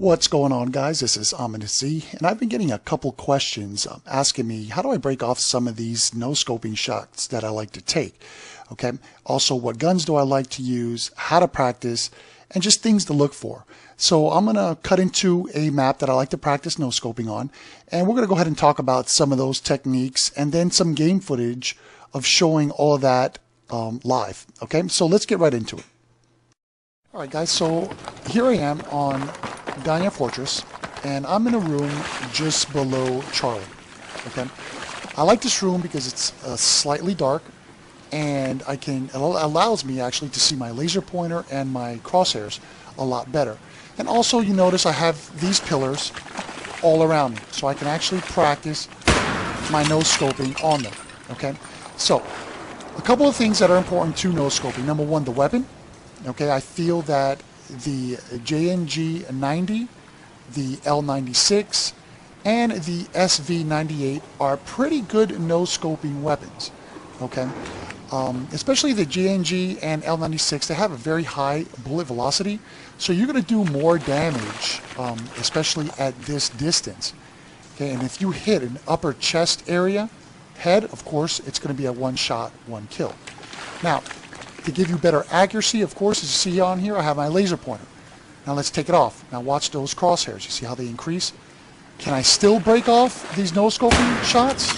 What's going on, guys? This is OminousZ, and I've been getting a couple questions asking me how do I break off some of these no-scoping shots that I like to take. Okay. Also, what guns do I like to use, how to practice, and just things to look for. So I'm going to cut into a map that I like to practice no-scoping on, and we're going to go ahead and talk about some of those techniques and then some game footage of showing all of that live. Okay, so let's get right into it. All right, guys, so here I am on Ganya Fortress, and I'm in a room just below Charlie. Okay, I like this room because it's slightly dark, and it allows me actually to see my laser pointer and my crosshairs a lot better. And also, you notice I have these pillars all around me, so I can actually practice my no-scoping on them. Okay, so a couple of things that are important to no-scoping. Number one, the weapon. Okay, I feel that the JNG 90, the L96, and the SV98 are pretty good no-scoping weapons. Okay, especially the JNG and L96, they have a very high bullet velocity, so you're going to do more damage, especially at this distance. Okay, and if you hit an upper chest area, head, of course, it's going to be a one-shot, one-kill. Now, to give you better accuracy, of course, as you see on here, I have my laser pointer. Now let's take it off. Now watch those crosshairs. You see how they increase? Can I still break off these no-scoping shots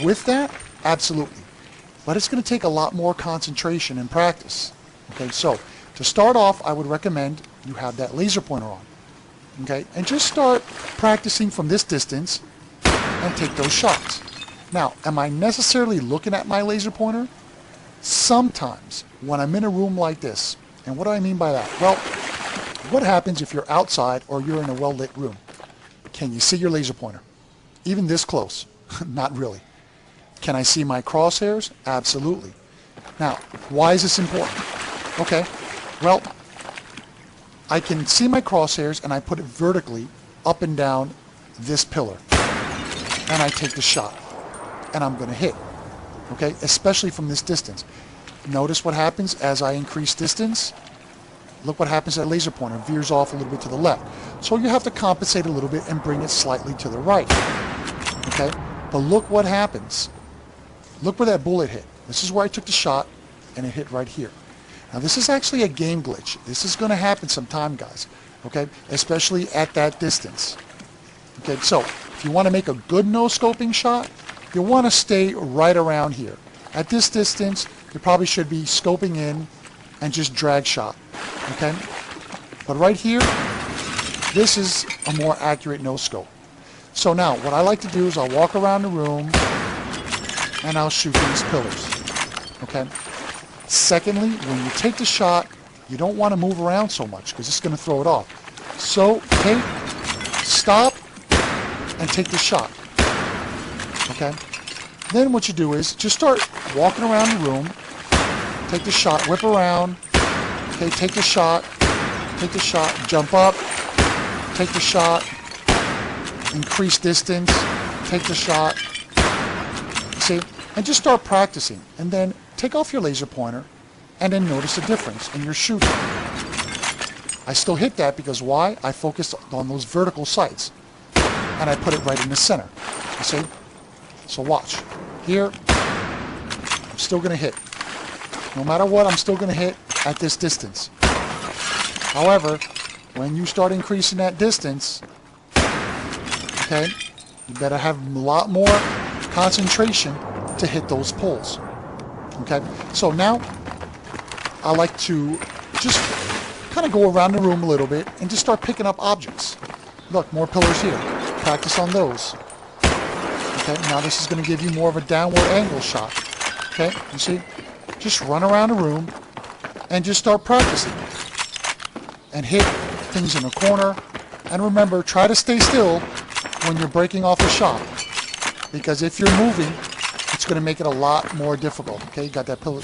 with that? Absolutely. But it's going to take a lot more concentration and practice. Okay, so to start off, I would recommend you have that laser pointer on. Okay, and just start practicing from this distance and take those shots. Now, am I necessarily looking at my laser pointer? Sometimes when I'm in a room like this. And what do I mean by that? Well, what happens if you're outside or you're in a well-lit room? Can you see your laser pointer? Even this close? Not really. Can I see my crosshairs? Absolutely. Now, why is this important? Okay, well, I can see my crosshairs and I put it vertically up and down this pillar. And I take the shot. And I'm going to hit. Okay, especially from this distance. Notice what happens as I increase distance. Look what happens at laser pointer. Veers off a little bit to the left. So you have to compensate a little bit and bring it slightly to the right. Okay, but look what happens. Look where that bullet hit. This is where I took the shot, and it hit right here. Now this is actually a game glitch. This is going to happen sometime, guys. Okay, especially at that distance. Okay, so if you want to make a good no-scoping shot, you want to stay right around here. At this distance, you probably should be scoping in and just drag shot. Okay? But right here, this is a more accurate no-scope. So now, what I like to do is I'll walk around the room and I'll shoot these pillars. Okay? Secondly, when you take the shot, you don't want to move around so much because it's going to throw it off. So, okay, stop and take the shot. Okay? Then what you do is just start walking around the room, take the shot, whip around, okay, take the shot, jump up, take the shot, increase distance, take the shot, see, and just start practicing. And then take off your laser pointer and then notice the difference in your shooting. I still hit that because why? I focused on those vertical sights and I put it right in the center, you see? So watch. Here, I'm still going to hit. No matter what, I'm still going to hit at this distance. However, when you start increasing that distance, okay, you better have a lot more concentration to hit those poles. Okay, so now I like to just kind of go around the room a little bit and just start picking up objects. Look, more pillars here. Practice on those. Okay, now this is going to give you more of a downward angle shot. Okay, you see? Just run around the room and just start practicing. And hit things in the corner. And remember, try to stay still when you're breaking off a shot. Because if you're moving, it's going to make it a lot more difficult. Okay, you got that pillar.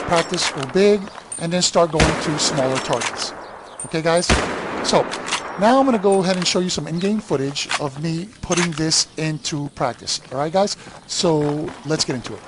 Practice real big and then start going to smaller targets. Okay, guys? So, now I'm going to go ahead and show you some in-game footage of me putting this into practice. All right, guys? So let's get into it.